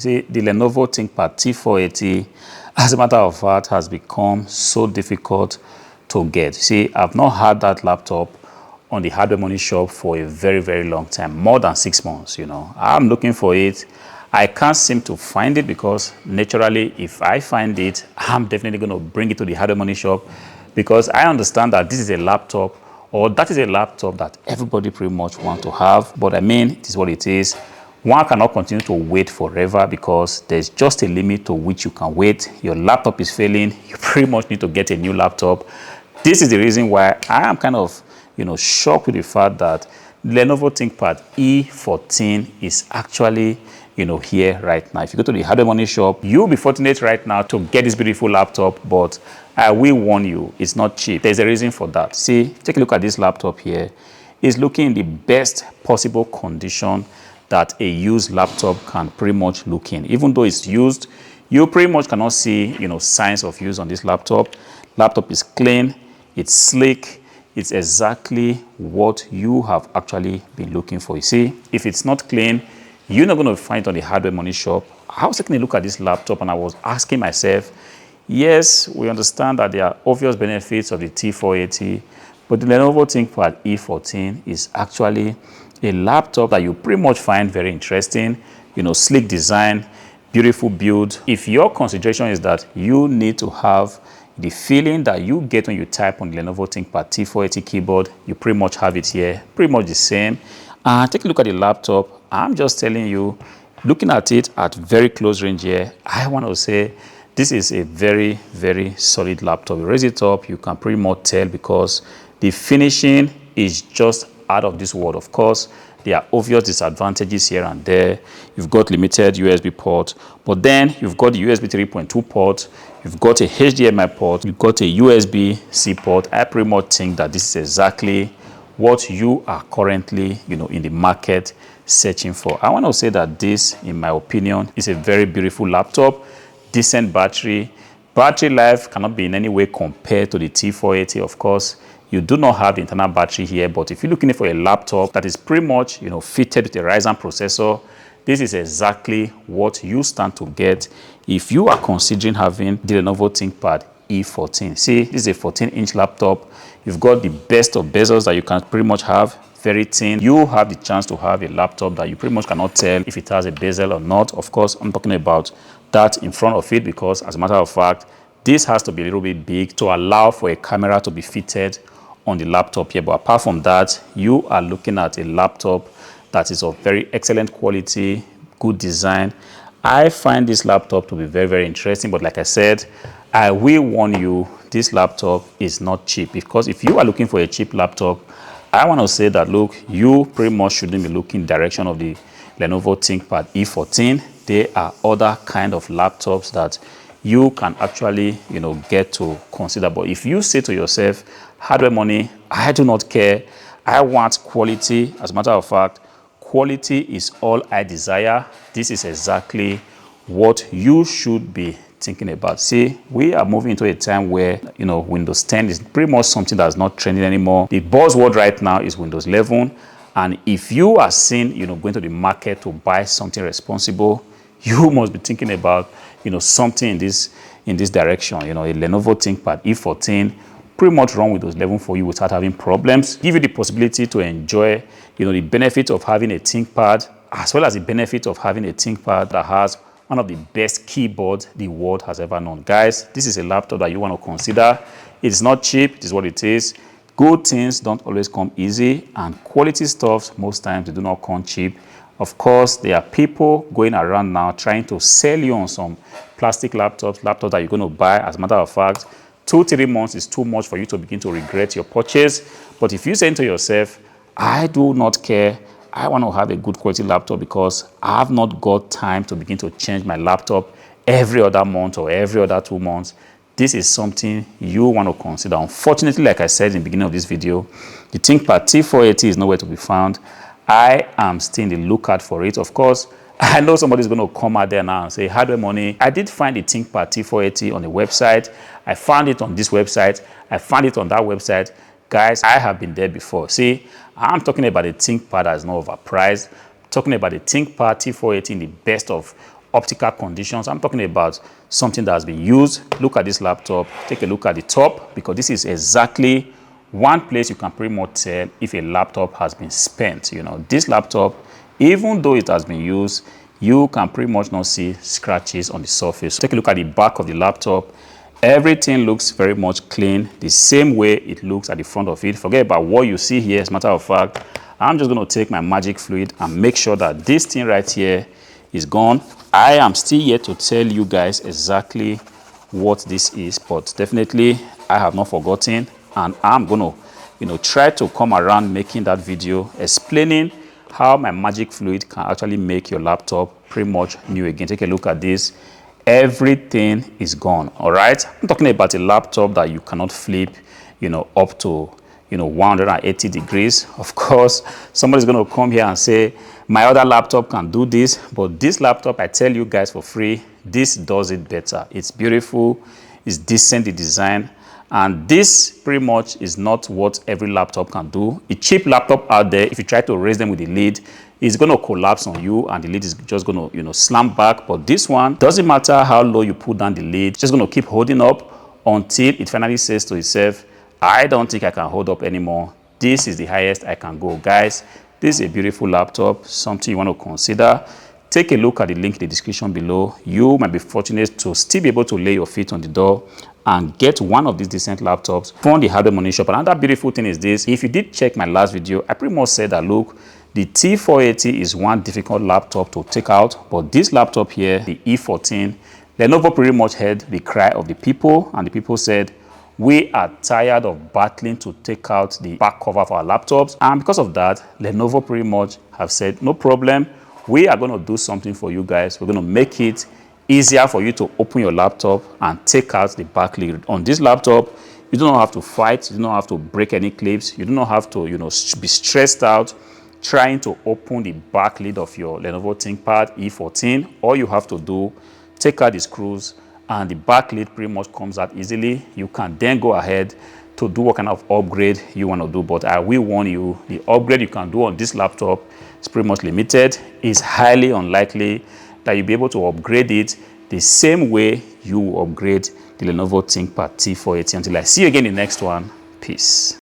See, the Lenovo Thinkpad T480, as a matter of fact, has become so difficult to get. See, I've not had that laptop on the hardware money shop for a very long time, more than 6 months. I'm looking for it. I can't seem to find it because naturally, if I find it, I'm definitely going to bring it to the hardware money shop, because I understand that this is a laptop, or that is a laptop that everybody pretty much wants to have. But I mean, it is what it is. One cannot continue to wait forever because there's just a limit to which you can wait. Your laptop is failing. You pretty much need to get a new laptop. This is the reason why I am kind of, shocked with the fact that Lenovo Thinkpad E14 is actually, here right now. If you go to the hardware money shop, you'll be fortunate right now to get this beautiful laptop, but I will warn you, it's not cheap. There's a reason for that. See, take a look at this laptop here. It's looking in the best possible condition that a used laptop can pretty much look in. Even though it's used, you pretty much cannot see, signs of use on this laptop. Laptop is clean, it's sleek, it's exactly what you have actually been looking for. You see, if it's not clean, you're not going to find it on the hardware money shop. I was taking a look at this laptop and I was asking myself, yes, we understand that there are obvious benefits of the T480, but the Lenovo Thinkpad E14 is actually a laptop that you pretty much find very interesting, sleek design, beautiful build. If your consideration is that you need to have the feeling that you get when you type on the Lenovo Thinkpad T480 keyboard, you pretty much have it here, pretty much the same. Take a look at the laptop. I'm just telling you, looking at it at very close range here, I want to say this is a very solid laptop. You raise it up, you can pretty much tell because the finishing is just out of this world. Of course, there are obvious disadvantages here and there. You've got limited USB port, but then you've got the USB 3.2 port, you've got a HDMI port, you've got a USB-C port. I pretty much think that this is exactly what you are currently, in the market searching for. I want to say that this, in my opinion, is a very beautiful laptop, decent battery. Battery life cannot be in any way compared to the T480, of course. You do not have the internal battery here, but if you're looking for a laptop that is pretty much, fitted with a Ryzen processor, this is exactly what you stand to get if you are considering having the Lenovo Thinkpad E14. See, this is a 14-inch laptop. You've got the best of bezels that you can pretty much have, very thin. You have the chance to have a laptop that you pretty much cannot tell if it has a bezel or not. Of course, I'm talking about that in front of it because, as a matter of fact, this has to be a little bit big to allow for a camera to be fitted on the laptop here. But apart from that, you are looking at a laptop that is of very excellent quality, good design. I find this laptop to be very interesting, but like I said, I will warn you, this laptop is not cheap, because if you are looking for a cheap laptop, I want to say that, look, you pretty much shouldn't be looking in the direction of the Lenovo Thinkpad E14. There are other kind of laptops that you can actually, get to consider. But if you say to yourself, hardware money, I do not care, I want quality. As a matter of fact, quality is all I desire. This is exactly what you should be thinking about. See, we are moving into a time where, Windows 10 is pretty much something that's not trending anymore. The buzzword right now is Windows 11. And if you are seen, going to the market to buy something responsible, you must be thinking about, something in this direction. A Lenovo Thinkpad E14 pretty much run Windows 11 for you without having problems. Give you the possibility to enjoy, the benefit of having a ThinkPad, as well as the benefit of having a ThinkPad that has one of the best keyboards the world has ever known. Guys, this is a laptop that you want to consider. It's not cheap, it is what it is. Good things don't always come easy, and quality stuff, most times, they do not come cheap. Of course, there are people going around now trying to sell you on some plastic laptops that you're going to buy. As a matter of fact, 2-3 months is too much for you to begin to regret your purchase. But if you say to yourself, I do not care, I want to have a good quality laptop because I have not got time to begin to change my laptop every other month or every other 2 months, this is something you want to consider. Unfortunately, like I said in the beginning of this video, the ThinkPad T480 is nowhere to be found. I am still in the lookout for it. Of course, I know somebody's going to come out there now and say, hardware money, I did find the ThinkPad T480 on the website. I found it on this website. I found it on that website. Guys, I have been there before. See, I'm talking about a ThinkPad that is not overpriced. I'm talking about the ThinkPad T480 in the best of optical conditions. I'm talking about something that has been used. Look at this laptop. Take a look at the top, because this is exactly one place you can pretty much tell if a laptop has been spent. You know, this laptop, even though it has been used, you can pretty much not see scratches on the surface. Take a look at the back of the laptop. Everything looks very much clean, the same way it looks at the front of it. Forget about what you see here. As a matter of fact, I'm just going to take my magic fluid and make sure that this thing right here is gone. I am still yet to tell you guys exactly what this is, but definitely I have not forgotten, and I'm going to try to come around making that video explaining how my magic fluid can actually make your laptop pretty much new again. Take a look at this. Everything is gone. All right, I'm talking about a laptop that you cannot flip up to 180 degrees. Of course, somebody's going to come here and say my other laptop can do this, but this laptop, I tell you guys for free, this does it better. It's beautiful, it's decently designed, and this pretty much is not what every laptop can do. A cheap laptop out there, if you try to raise them with the lid, it's going to collapse on you, and the lid is just going to slam back. But this one, doesn't matter how low you put down the lid, it's just going to keep holding up until it finally says to itself, I don't think I can hold up anymore. This is the highest I can go. Guys, this is a beautiful laptop, something you want to consider. Take a look at the link in the description below. You might be fortunate to still be able to lay your feet on the door and get one of these decent laptops from the hardware money shop. Another beautiful thing is this. If you did check my last video, I pretty much said that, look, the T480 is one difficult laptop to take out, but this laptop here, the E14, Lenovo pretty much heard the cry of the people, and the people said, we are tired of battling to take out the back cover of our laptops. And because of that, Lenovo pretty much have said, no problem. We are going to do something for you guys. We're going to make it easier for you to open your laptop and take out the back lid. On this laptop, you don't have to fight. You don't have to break any clips. You don't have to, be stressed out trying to open the back lid of your Lenovo Thinkpad E14. All you have to do, take out the screws, and the back lid pretty much comes out easily. You can then go ahead to do what kind of upgrade you want to do. But I will warn you, the upgrade you can do on this laptop is pretty much limited. It's highly unlikely that you'll be able to upgrade it the same way you upgrade the Lenovo Thinkpad T480. Until I see you again in the next one, peace.